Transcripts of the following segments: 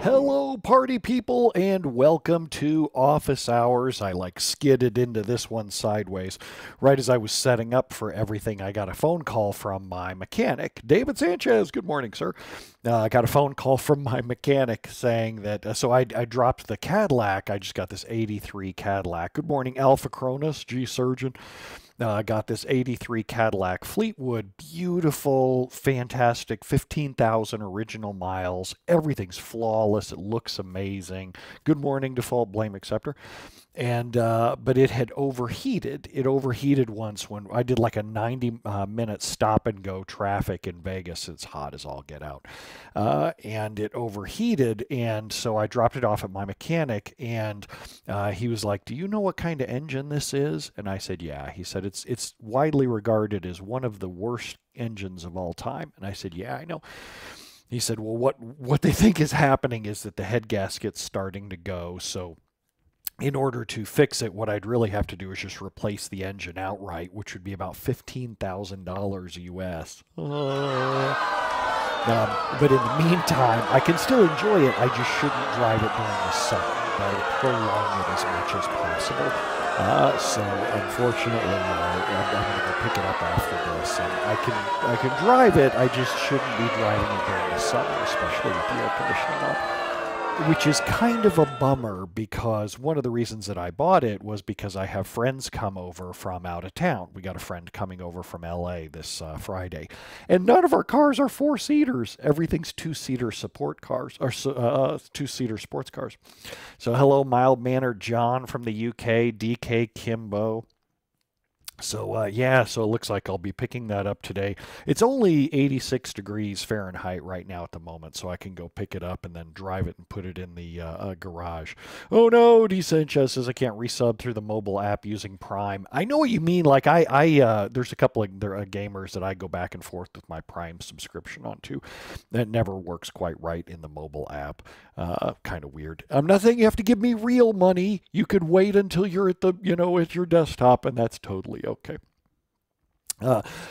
Hello, party people, and welcome to Office Hours. I skidded into this one sideways. Right as I was setting up for everything, I got a phone call from my mechanic, David Sanchez. Good morning, sir. I got a phone call from my mechanic saying that, so I dropped the Cadillac. I just got this 83 Cadillac. Good morning, Alpha Cronus, G Surgeon. I got this 83 Cadillac Fleetwood, beautiful, fantastic, 15,000 original miles. Everything's flawless. It looks amazing. Good morning, default blame acceptor. And but it had overheated. It overheated once when I did like a 90-minute stop and go traffic in Vegas. It's hot as all get out, and it overheated. And so I dropped it off at my mechanic, and he was like, "Do you know what kind of engine this is?" And I said, "Yeah." He said, "It's widely regarded as one of the worst engines of all time." And I said, "Yeah, I know." He said, "Well, what they think is happening is that the head gasket's starting to go, so." In order to fix it, what I'd really have to do is just replace the engine outright, which would be about $15,000 US. But in the meantime, I can still enjoy it. I just shouldn't drive it during the summer. I would prolong it as much as possible. So unfortunately, I'm going to go pick it up after this. And I can drive it. I just shouldn't be driving it during the summer, especially with the air conditioning on. Which is kind of a bummer because one of the reasons that I bought it was because I have friends come over from out of town. We got a friend coming over from LA this Friday. And none of our cars are four-seaters. Everything's two-seater support cars, or two-seater sports cars. So hello, mild-mannered John from the UK, DK Kimbo. So yeah, so it looks like I'll be picking that up today. It's only 86 degrees Fahrenheit right now at the moment, so I can go pick it up and then drive it and put it in the garage. Oh no, D. Sanchez says I can't resub through the mobile app using Prime. I know what you mean. Like there's a couple of gamers that I go back and forth with my Prime subscription onto. That never works quite right in the mobile app. Kind of weird. I'm not saying you have to give me real money. You could wait until you're at the, at your desktop, and that's totally okay.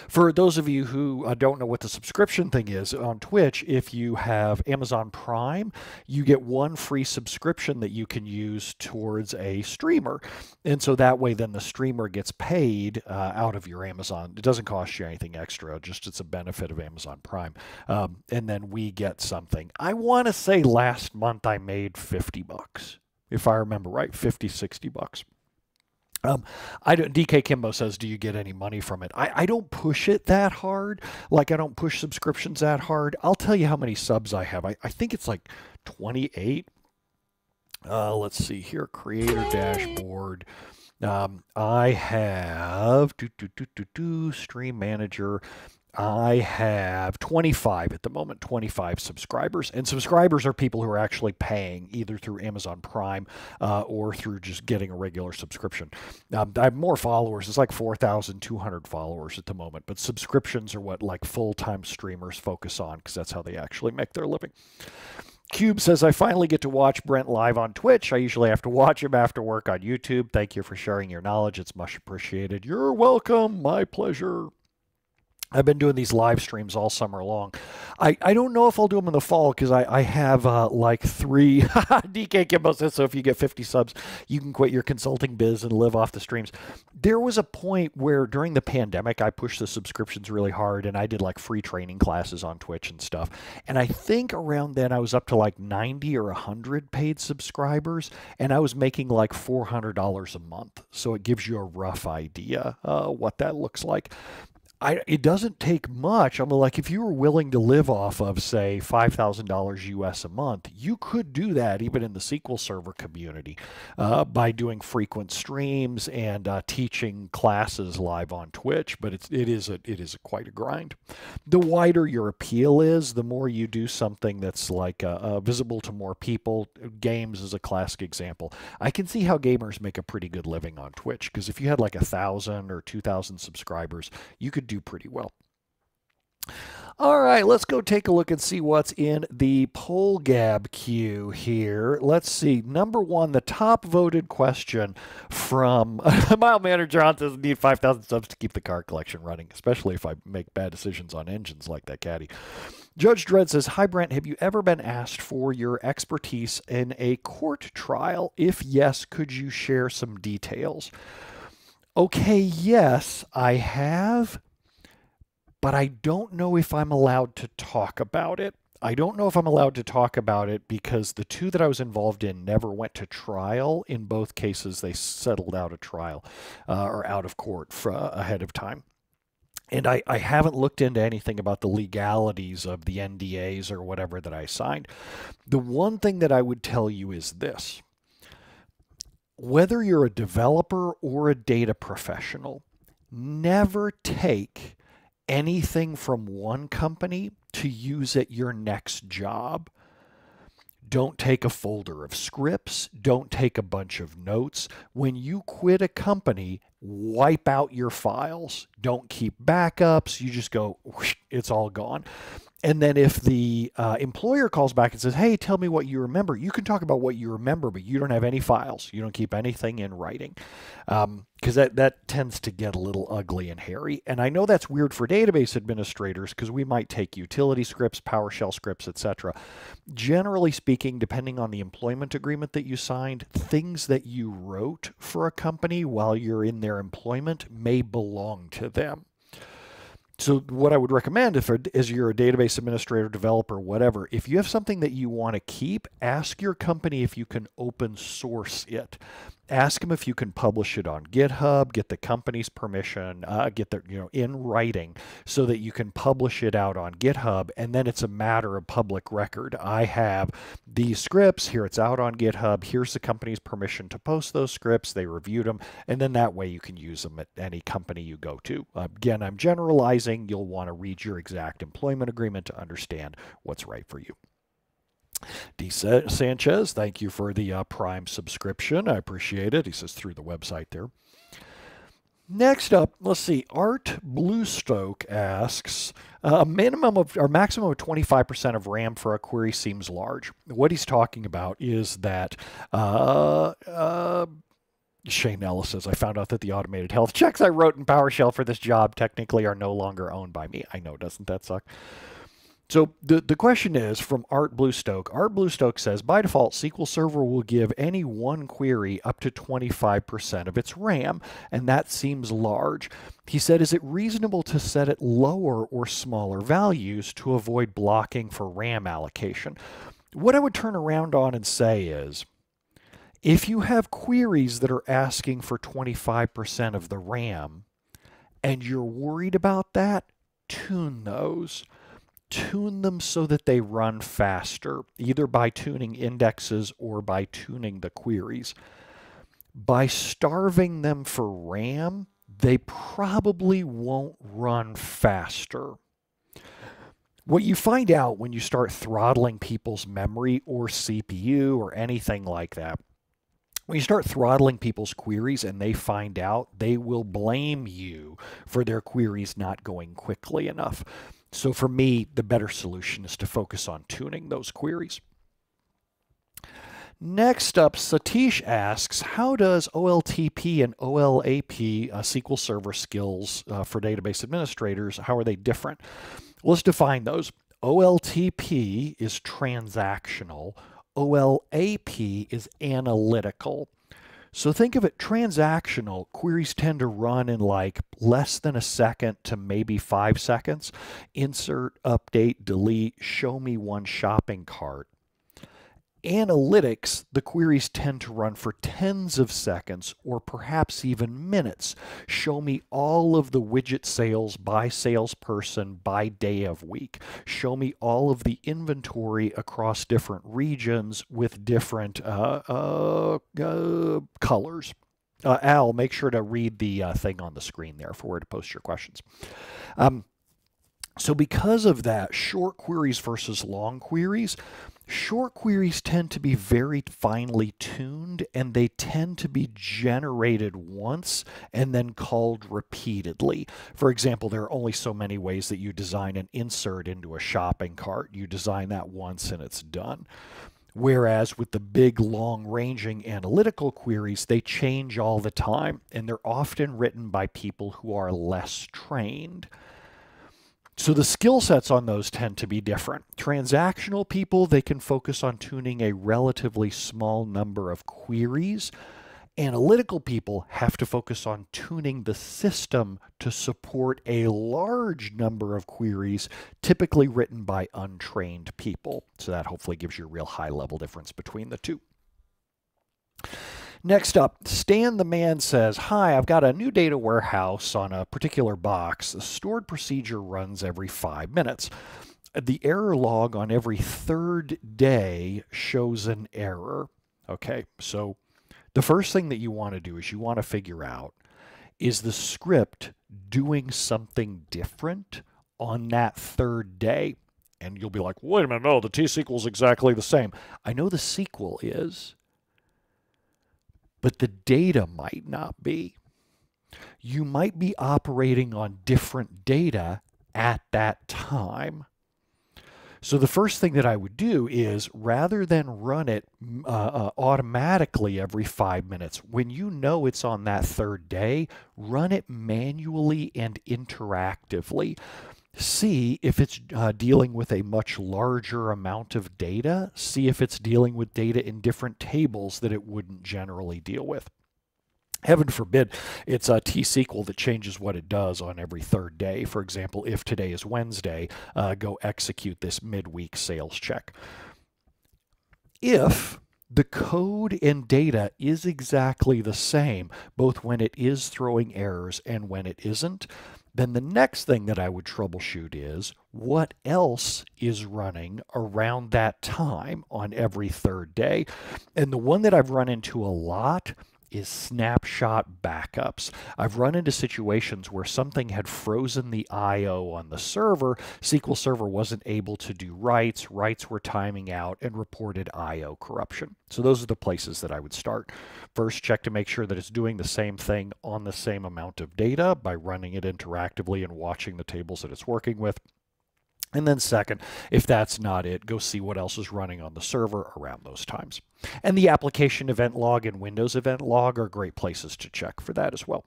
For those of you who don't know what the subscription thing is, on Twitch, if you have Amazon Prime, you get one free subscription that you can use towards a streamer. And so that way then the streamer gets paid out of your Amazon. It doesn't cost you anything extra, just it's a benefit of Amazon Prime. And then we get something. I want to say last month I made $50, if I remember right, 50, $60. DK Kimbo says, do you get any money from it? I don't push it that hard. Like, I don't push subscriptions that hard. I'll tell you how many subs I have. I think it's like 28. Let's see here. Creator dashboard. I have Stream Manager. I have 25 at the moment, 25 subscribers. And subscribers are people who are actually paying either through Amazon Prime or through just getting a regular subscription. I have more followers. It's like 4,200 followers at the moment. But subscriptions are what like full-time streamers focus on because that's how they actually make their living. Cube says, I finally get to watch Brent live on Twitch. I usually have to watch him after work on YouTube. Thank you for sharing your knowledge. It's much appreciated. You're welcome. My pleasure. I've been doing these live streams all summer long. I don't know if I'll do them in the fall because I have like 3. DK Kimbo says, so if you get 50 subs, you can quit your consulting biz and live off the streams. There was a point where during the pandemic, I pushed the subscriptions really hard and I did like free training classes on Twitch and stuff. And I think around then I was up to like 90 or 100 paid subscribers and I was making like $400 a month. So it gives you a rough idea what that looks like. It doesn't take much. I mean, like if you were willing to live off of, say, $5,000 US a month, you could do that even in the SQL Server community by doing frequent streams and teaching classes live on Twitch. But it is quite a grind. The wider your appeal is, the more you do something that's like visible to more people. Games is a classic example. I can see how gamers make a pretty good living on Twitch because if you had like 1,000 or 2,000 subscribers, you could do pretty well. All right, let's go take a look and see what's in the poll gab queue here. Let's see. Number 1, the top voted question from Mild Manner John says, need 5,000 subs to keep the car collection running, especially if I make bad decisions on engines like that caddy. JudgeDredd says, hi Brent, have you ever been asked for your expertise in a court trial? If yes, could you share some details? Okay, yes, I have, but I don't know if I'm allowed to talk about it. I don't know if I'm allowed to talk about it because the two that I was involved in never went to trial. In both cases, they settled out of trial or out of court ahead of time. And I haven't looked into anything about the legalities of the NDAs or whatever that I signed. The one thing that I would tell you is this. Whether you're a developer or a data professional, never take anything from one company to use at your next job. Don't take a folder of scripts. Don't take a bunch of notes. When you quit a company, wipe out your files. Don't keep backups. You just go, whoosh, it's all gone. And then if the employer calls back and says, hey, tell me what you remember, you can talk about what you remember, but you don't have any files. You don't keep anything in writing because that tends to get a little ugly and hairy. And I know that's weird for database administrators because we might take utility scripts, PowerShell scripts, etc. Generally speaking, depending on the employment agreement that you signed, things that you wrote for a company while you're in their employment may belong to them. So what I would recommend as you're a database administrator, developer, whatever, if you have something that you want to keep, ask your company if you can open source it. Ask them if you can publish it on GitHub, get the company's permission, get the, in writing so that you can publish it out on GitHub, and then it's a matter of public record. I have these scripts, here it's out on GitHub, here's the company's permission to post those scripts, they reviewed them, and then that way you can use them at any company you go to. Again, I'm generalizing. You'll want to read your exact employment agreement to understand what's right for you. D. Sanchez, thank you for the Prime subscription. I appreciate it. He says through the website there. Next up, let's see. Aart Bluestoke asks, a minimum of or maximum of 25% of RAM for a query seems large. What he's talking about is that Shane Ellis says, I found out that the automated health checks I wrote in PowerShell for this job technically are no longer owned by me. I know, doesn't that suck? So the question is from Aart Bluestoke. Aart Bluestoke says, by default, SQL Server will give any one query up to 25% of its RAM, and that seems large. He said, is it reasonable to set it lower or smaller values to avoid blocking for RAM allocation? What I would turn around on and say is, if you have queries that are asking for 25% of the RAM, and you're worried about that, tune those. Tune them so that they run faster, either by tuning indexes or by tuning the queries. By starving them for RAM, they probably won't run faster. What you find out when you start throttling people's memory or CPU or anything like that, when you start throttling people's queries and they find out, they will blame you for their queries not going quickly enough. So for me, the better solution is to focus on tuning those queries. Next up, Satish asks, how does OLTP and OLAP SQL Server skills for database administrators, how are they different? Let's define those. OLTP is transactional. OLAP is analytical. So think of it transactional. Queries tend to run in like less than a second to maybe 5 seconds. Insert, update, delete, show me one shopping cart. Analytics, the queries tend to run for tens of seconds or perhaps even minutes. Show me all of the widget sales by salesperson by day of week. Show me all of the inventory across different regions with different colors. Al, make sure to read the thing on the screen there for where to post your questions. So because of that, short queries versus long queries, short queries tend to be very finely tuned and they tend to be generated once and then called repeatedly. For example, there are only so many ways that you design an insert into a shopping cart. You design that once and it's done. Whereas with the big, long-ranging analytical queries, they change all the time and they're often written by people who are less trained. So the skill sets on those tend to be different. Transactional people, they can focus on tuning a relatively small number of queries. Analytical people have to focus on tuning the system to support a large number of queries, typically written by untrained people. So that hopefully gives you a real high-level difference between the two. Next up, StanTheMan says, hi, I've got a new data warehouse on a particular box. The stored procedure runs every 5 minutes. The error log on every third day shows an error. Okay, so the first thing that you want to do is you want to figure out, is the script doing something different on that third day? And you'll be like, wait a minute, no, the T-SQL is exactly the same. I know the SQL is, but the data might not be. You might be operating on different data at that time. So the first thing that I would do is, rather than run it automatically every 5 minutes, when you know it's on that third day, run it manually and interactively. See if it's dealing with a much larger amount of data. See if it's dealing with data in different tables that it wouldn't generally deal with. Heaven forbid it's a T-SQL that changes what it does on every third day. For example, if today is Wednesday, go execute this midweek sales check. If the code and data is exactly the same, both when it is throwing errors and when it isn't, then the next thing that I would troubleshoot is, what else is running around that time on every third day? And the one that I've run into a lot is snapshot backups. I've run into situations where something had frozen the I/O on the server. SQL Server wasn't able to do writes. Writes were timing out and reported I/O corruption. So those are the places that I would start. First, check to make sure that it's doing the same thing on the same amount of data by running it interactively and watching the tables that it's working with. And then second, if that's not it, go see what else is running on the server around those times. And the application event log and Windows event log are great places to check for that as well.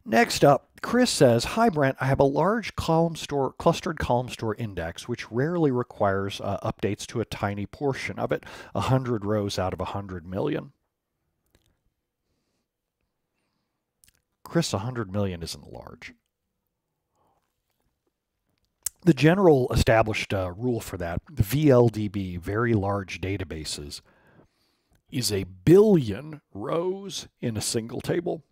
Next up, Chris says, hi Brent, I have a large clustered column store index which rarely requires updates to a tiny portion of it, 100 rows out of 100 million. Chris, 100 million isn't large. The general established rule for that, the VLDB, very large databases, is 1 billion rows in a single table.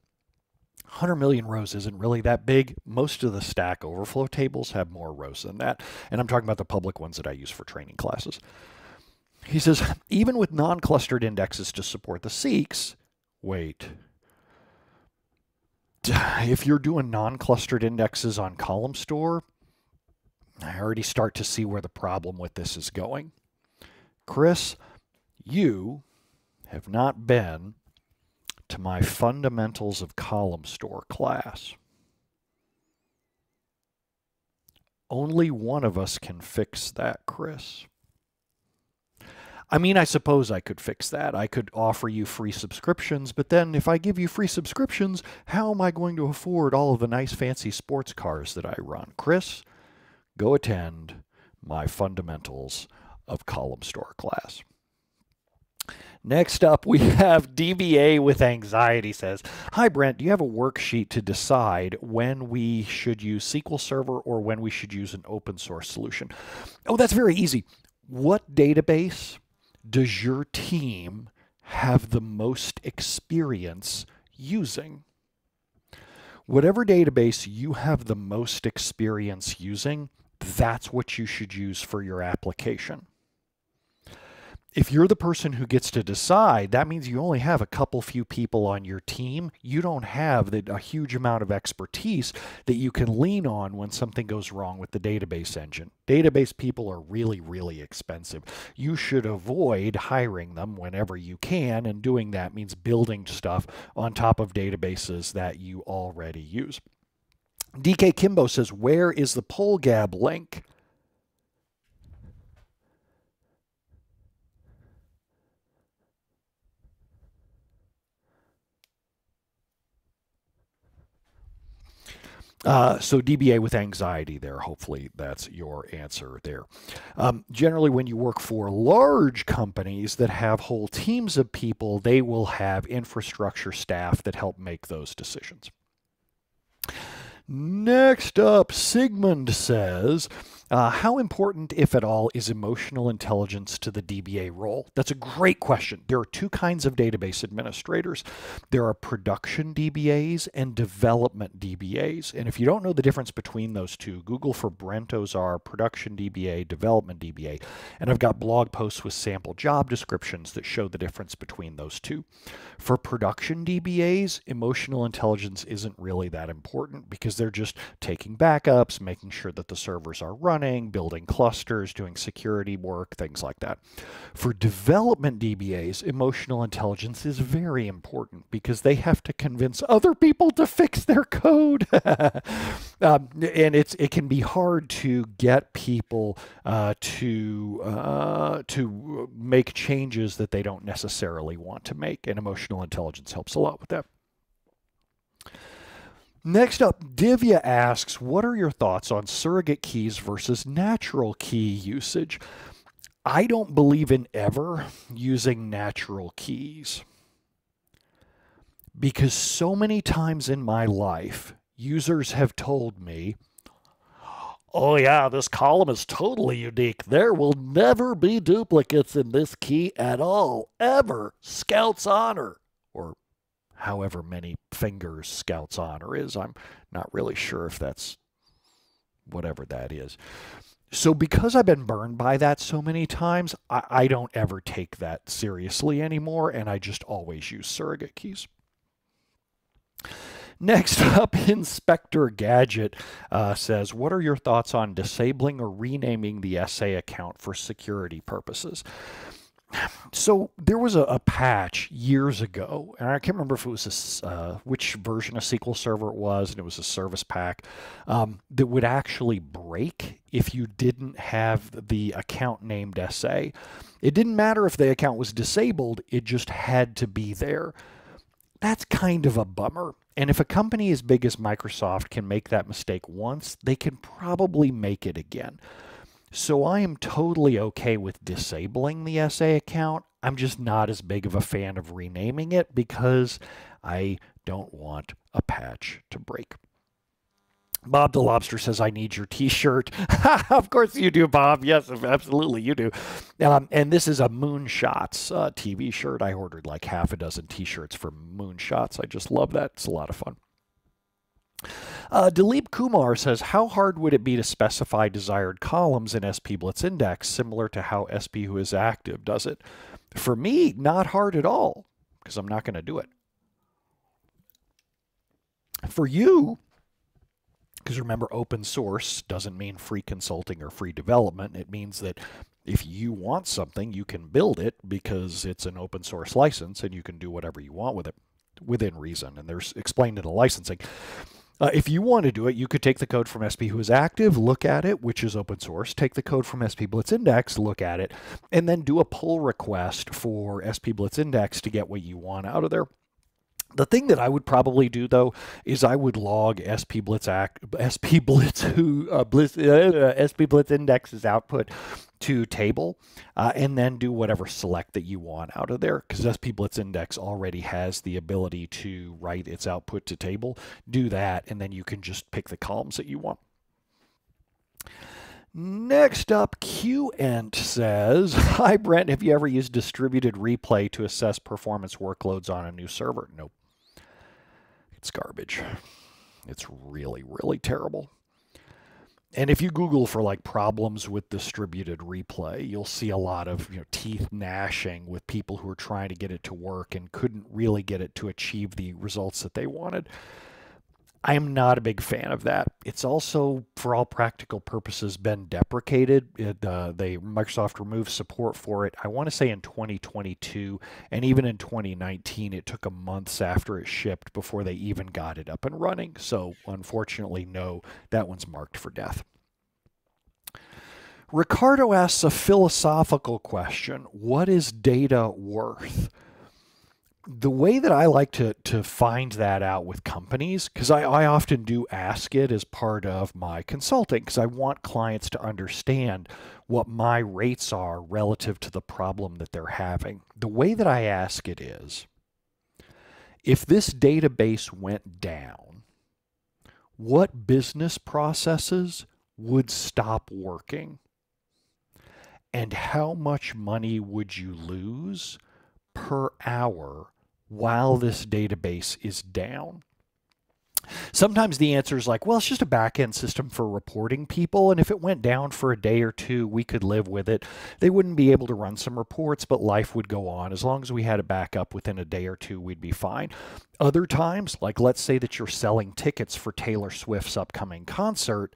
100 million rows isn't really that big. Most of the Stack Overflow tables have more rows than that. And I'm talking about the public ones that I use for training classes. He says, even with non-clustered indexes to support the seeks, wait. If you're doing non-clustered indexes on column store, I already start to see where the problem with this is going. Chris, you have not been to my Fundamentals of Column Store class. Only one of us can fix that, Chris. I mean, I suppose I could fix that. I could offer you free subscriptions, but then if I give you free subscriptions, how am I going to afford all of the nice fancy sports cars that I run? Chris, go attend my Fundamentals of Column Store class. Next up, we have DBA With Anxiety says, hi Brent, do you have a worksheet to decide when we should use SQL Server or when we should use an open source solution? Oh, that's very easy. What database does your team have the most experience using? Whatever database you have the most experience using, that's what you should use for your application. If you're the person who gets to decide, that means you only have a couple few people on your team. You don't have a huge amount of expertise that you can lean on when something goes wrong with the database engine. Database people are really, really expensive. You should avoid hiring them whenever you can, and doing that means building stuff on top of databases that you already use. DK Kimbo says, where is the PollGab link? So DBA with anxiety there. Hopefully that's your answer there. Generally, when you work for large companies that have whole teams of people, they will have infrastructure staff that help make those decisions. Next up, Sigmund says, how important, if at all, is emotional intelligence to the DBA role? That's a great question. There are two kinds of database administrators. There are production DBAs and development DBAs. And if you don't know the difference between those two, Google for Brent Ozar, production DBA, development DBA. And I've got blog posts with sample job descriptions that show the difference between those two. For production DBAs, emotional intelligence isn't really that important because they're just taking backups, making sure that the servers are running, building clusters, doing security work, things like that. For development DBAs, emotional intelligence is very important because they have to convince other people to fix their code. And it can be hard to get people to make changes that they don't necessarily want to make, and emotional intelligence helps a lot with that. Next up, Divya asks, what are your thoughts on surrogate keys versus natural key usage? I don't believe in ever using natural keys because so many times in my life, users have told me, oh yeah, this column is totally unique. There will never be duplicates in this key at all, ever. Scout's honor. Or however many fingers Scout's honor is. I'm not really sure if that's whatever that is. So because I've been burned by that so many times, I don't ever take that seriously anymore, and I just always use surrogate keys. Next up, Inspector Gadget says, what are your thoughts on disabling or renaming the SA account for security purposes? So there was a patch years ago, and I can't remember if it was which version of SQL Server it was, and it was a service pack that would actually break if you didn't have the account named SA. It didn't matter if the account was disabled, it just had to be there. That's kind of a bummer. And if a company as big as Microsoft can make that mistake once, they can probably make it again. So I am totally okay with disabling the SA account. I'm just not as big of a fan of renaming it because I don't want a patch to break. Bob the Lobster says, I need your t-shirt. Of course you do, Bob. Yes, absolutely you do. And this is a Moonshots TV shirt. I ordered like half a dozen t-shirts for Moonshots. I just love that. It's a lot of fun. Dilip Kumar says, how hard would it be to specify desired columns in SP Blitz Index, similar to how SP Who Is Active does it? For me, not hard at all, because I'm not going to do it. For you, because remember, open source doesn't mean free consulting or free development. It means that if you want something, you can build it because it's an open source license and you can do whatever you want with it within reason. And there's explained in the licensing. If you want to do it, you could take the code from SP Who Is Active, look at it, which is open source, take the code from SP Blitz Index, look at it, and then do a pull request for SP Blitz Index to get what you want out of there. The thing that I would probably do, though, is I would log SP Blitz Index's output to table, and then do whatever select that you want out of there, because SP Blitz Index already has the ability to write its output to table. Do that, and then you can just pick the columns that you want. Next up, Q-Ent says, hi, Brent, have you ever used distributed replay to assess performance workloads on a new server? Nope. It's garbage. It's really, really terrible. And if you Google for like problems with distributed replay, you'll see a lot of teeth gnashing with people who are trying to get it to work and couldn't really get it to achieve the results that they wanted. I am not a big fan of that. It's also, for all practical purposes, been deprecated. Microsoft removed support for it, I want to say in 2022, and even in 2019, it took a month after it shipped before they even got it up and running. So unfortunately, no, that one's marked for death. Ricardo asks a philosophical question. What is data worth? The way that I like to find that out with companies, because I often do ask it as part of my consulting, because I want clients to understand what my rates are relative to the problem that they're having. The way that I ask it is, if this database went down, what business processes would stop working? And how much money would you lose per hour while this database is down? Sometimes the answer is like, well, it's just a back-end system for reporting people, and if it went down for a day or two, we could live with it. They wouldn't be able to run some reports, but life would go on. As long as we had a backup within a day or two, we'd be fine. Other times, like let's say that you're selling tickets for Taylor Swift's upcoming concert,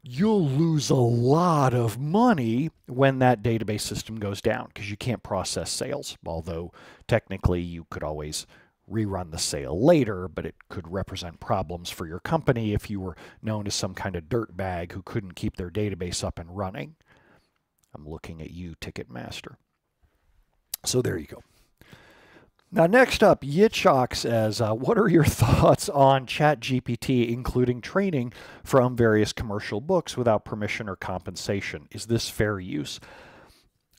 you'll lose a lot of money when that database system goes down because you can't process sales, although technically you could always rerun the sale later, but it could represent problems for your company if you were known as some kind of dirtbag who couldn't keep their database up and running. I'm looking at you, Ticketmaster. So there you go. Now, next up, Yitzhak says, what are your thoughts on ChatGPT, including training from various commercial books without permission or compensation? Is this fair use?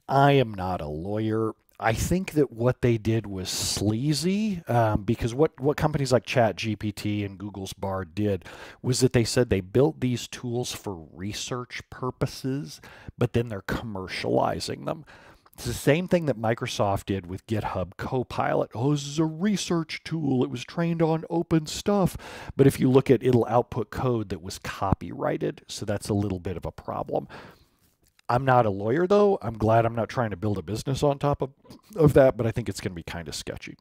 I am not a lawyer. I think that what they did was sleazy, because what companies like ChatGPT and Google's Bard did was that they said they built these tools for research purposes, but then they're commercializing them. It's the same thing that Microsoft did with GitHub Copilot. Oh, this is a research tool. It was trained on open stuff. But if you look at it, it'll output code that was copyrighted. So that's a little bit of a problem. I'm not a lawyer, though. I'm glad I'm not trying to build a business on top of that, but I think it's going to be kind of sketchy.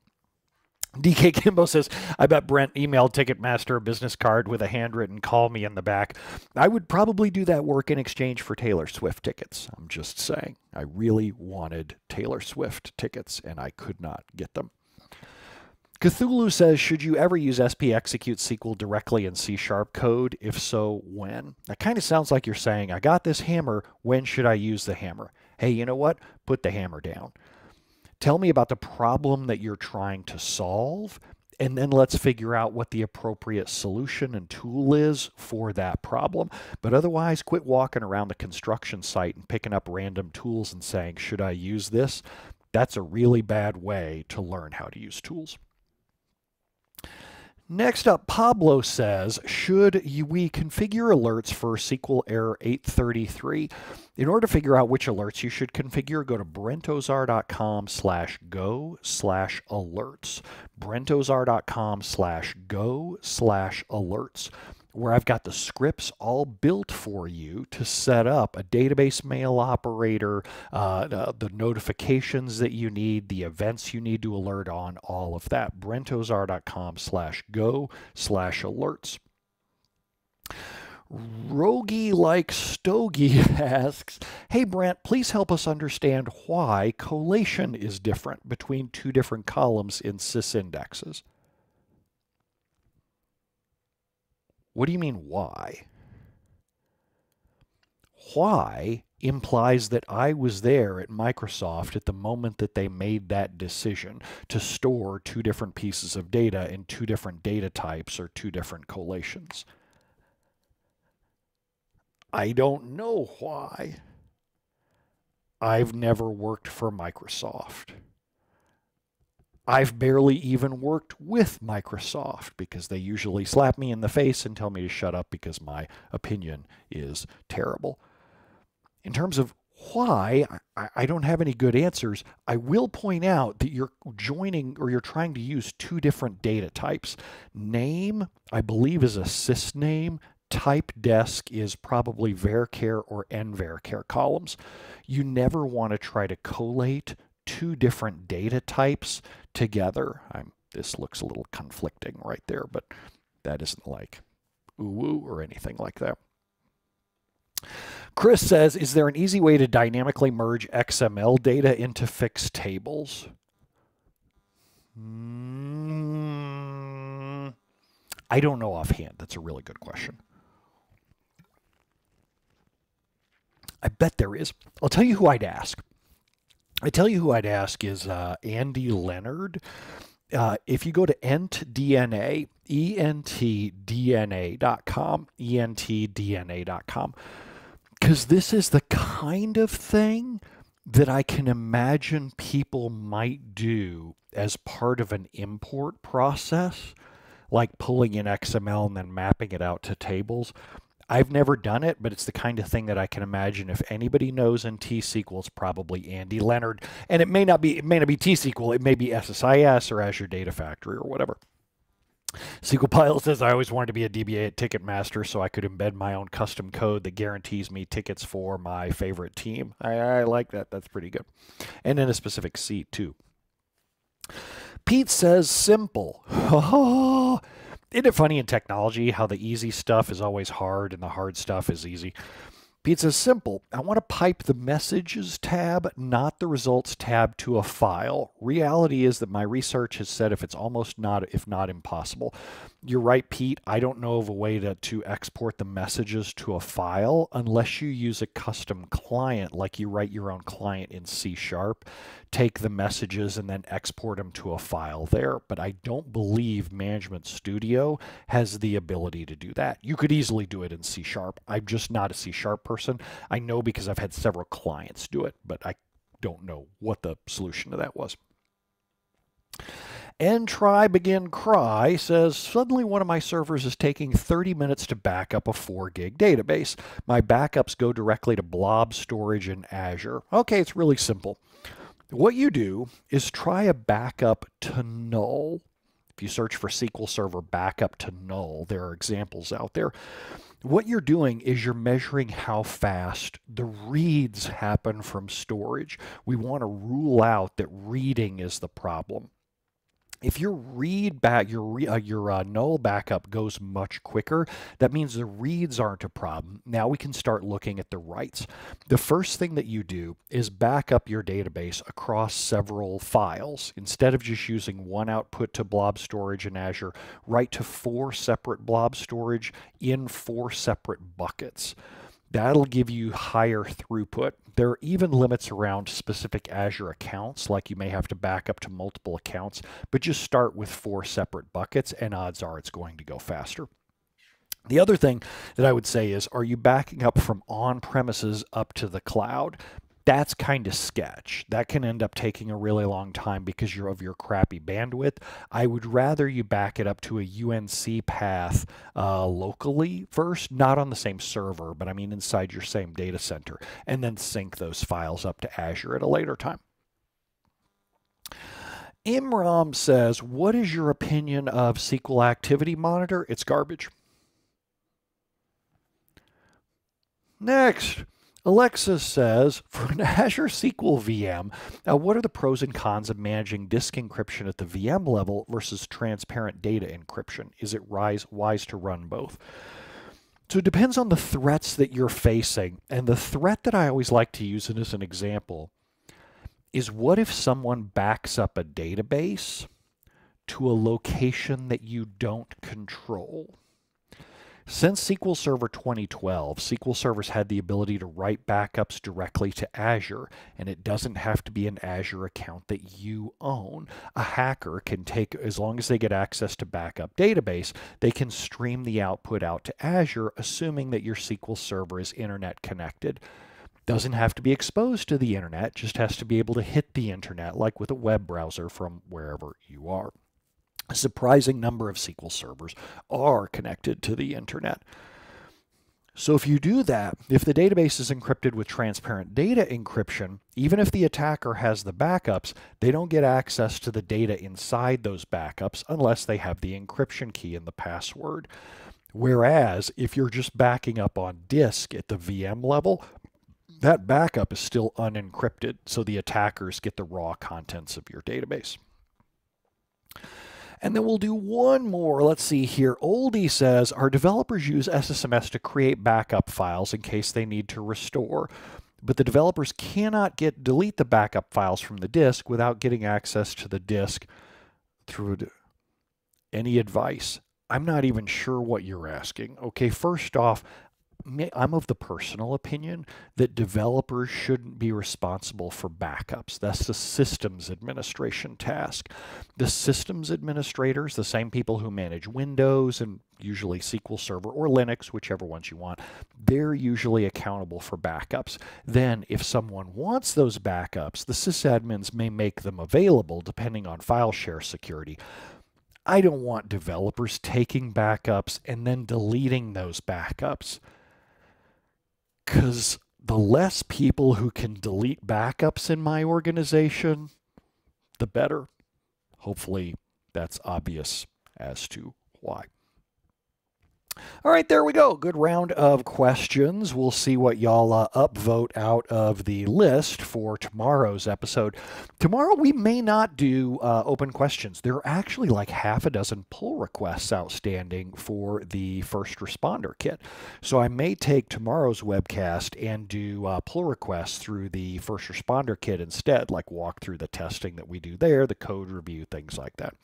DK Kimbo says, I bet Brent emailed Ticketmaster a business card with a handwritten call me in the back. I would probably do that work in exchange for Taylor Swift tickets. I'm just saying. I really wanted Taylor Swift tickets, and I could not get them. Cthulhu says, should you ever use SP execute SQL directly in C# code? If so, when? That kind of sounds like you're saying, I got this hammer. When should I use the hammer? Hey, you know what? Put the hammer down. Tell me about the problem that you're trying to solve, and then let's figure out what the appropriate solution and tool is for that problem. But otherwise, quit walking around the construction site and picking up random tools and saying, should I use this? That's a really bad way to learn how to use tools. Next up, Pablo says, should we configure alerts for SQL Error 833? In order to figure out which alerts you should configure, go to brentozar.com/go/alerts. brentozar.com/go/alerts, where I've got the scripts all built for you to set up a database mail operator, the notifications that you need, the events you need to alert on, all of that. brentozar.com/go/alerts. Rogie like Stogie asks, hey Brent, please help us understand why collation is different between two different columns in sys.indexes. What do you mean, why? Why implies that I was there at Microsoft at the moment that they made that decision to store two different pieces of data in two different data types or two different collations. I don't know why. I've never worked for Microsoft. I've barely even worked with Microsoft because they usually slap me in the face and tell me to shut up because my opinion is terrible. In terms of why, I don't have any good answers. I will point out that you're joining or you're trying to use two different data types. Name, I believe, is a sys name. Type desk is probably varchar or nvarchar columns. You never want to try to collate two different data types together. This looks a little conflicting right there, but that isn't like ooh-woo or anything like that. Chris says, is there an easy way to dynamically merge XML data into fixed tables? I don't know offhand. That's a really good question. I bet there is. I'll tell you who I'd ask. I tell you who I'd ask is Andy Leonard. If you go to EntDNA, ENTDNA.com, ENTDNA.com, because this is the kind of thing that I can imagine people might do as part of an import process, like pulling in XML and then mapping it out to tables. I've never done it, but it's the kind of thing that I can imagine if anybody knows in T-SQL, it's probably Andy Leonard. And it may not be T-SQL, it may be SSIS or Azure Data Factory or whatever. SQL Pilot says, I always wanted to be a DBA at Ticketmaster so I could embed my own custom code that guarantees me tickets for my favorite team. I like that. That's pretty good. And in a specific seat, too. Pete says, simple. Oh, isn't it funny in technology how the easy stuff is always hard and the hard stuff is easy? Pete says, simple. I want to pipe the messages tab, not the results tab, to a file. Reality is that my research has said if not impossible. You're right, Pete. I don't know of a way to export the messages to a file unless you use a custom client, like you write your own client in C#, take the messages and then export them to a file there. But I don't believe Management Studio has the ability to do that. You could easily do it in C#. I'm just not a C# person. I know because I've had several clients do it, but I don't know what the solution to that was. And Try Begin Cry says, suddenly one of my servers is taking 30 minutes to back up a 4 gig database. My backups go directly to blob storage in Azure. Okay, it's really simple. What you do is try a backup to null. If you search for SQL Server backup to null, there are examples out there. What you're doing is you're measuring how fast the reads happen from storage. We want to rule out that reading is the problem. If your null backup goes much quicker, that means the reads aren't a problem. Now we can start looking at the writes. The first thing that you do is back up your database across several files. Instead of just using one output to blob storage in Azure, write to 4 separate blob storage in 4 separate buckets. That'll give you higher throughput. There are even limits around specific Azure accounts, like you may have to back up to multiple accounts, but just start with 4 separate buckets and odds are it's going to go faster. The other thing that I would say is, are you backing up from on-premises up to the cloud? That's kind of sketch. That can end up taking a really long time because of your crappy bandwidth. I would rather you back it up to a UNC path locally first, not on the same server, but I mean inside your same data center, and then sync those files up to Azure at a later time. Imran says, what is your opinion of SQL Activity Monitor? It's garbage. Next. Alexis says, for an Azure SQL VM, what are the pros and cons of managing disk encryption at the VM level versus transparent data encryption? Is it wise to run both? So it depends on the threats that you're facing. And the threat that I always like to use as an example is, what if someone backs up a database to a location that you don't control? Since SQL Server 2012, SQL servers had the ability to write backups directly to Azure, and it doesn't have to be an Azure account that you own. A hacker can take, as long as they get access to backup database, they can stream the output out to Azure, assuming that your SQL Server is internet connected. Doesn't have to be exposed to the internet, just has to be able to hit the internet, like with a web browser from wherever you are. A surprising number of SQL servers are connected to the internet. So if you do that, if the database is encrypted with transparent data encryption, even if the attacker has the backups, they don't get access to the data inside those backups unless they have the encryption key and the password. Whereas if you're just backing up on disk at the VM level, that backup is still unencrypted, so the attackers get the raw contents of your database. And then we'll do one more. Let's see here. Oldie says, our developers use SSMS to create backup files in case they need to restore, but the developers cannot delete the backup files from the disk without getting access to the disk through any advice. I'm not even sure what you're asking. Okay, first off, I'm of the personal opinion that developers shouldn't be responsible for backups. That's the systems administration task. The systems administrators, the same people who manage Windows and usually SQL Server or Linux, whichever ones you want, they're usually accountable for backups. Then if someone wants those backups, the sysadmins may make them available depending on file share security. I don't want developers taking backups and then deleting those backups, because the less people who can delete backups in my organization, the better. Hopefully that's obvious as to why. All right, there we go. Good round of questions. We'll see what y'all upvote out of the list for tomorrow's episode. Tomorrow we may not do open questions. There are actually like half a dozen pull requests outstanding for the first responder kit. So I may take tomorrow's webcast and do pull requests through the first responder kit instead, like walk through the testing that we do there, the code review, things like that.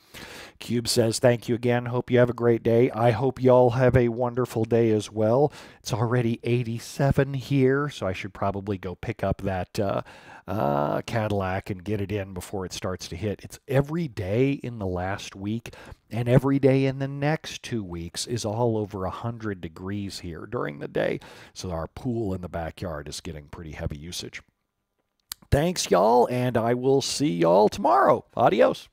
Cube says, thank you again. Hope you have a great day. I hope y'all have a wonderful day as well. It's already 87 here, so I should probably go pick up that Cadillac and get it in before it starts to hit. It's every day in the last week, and every day in the next 2 weeks is all over 100 degrees here during the day. So our pool in the backyard is getting pretty heavy usage. Thanks, y'all, and I will see y'all tomorrow. Adios.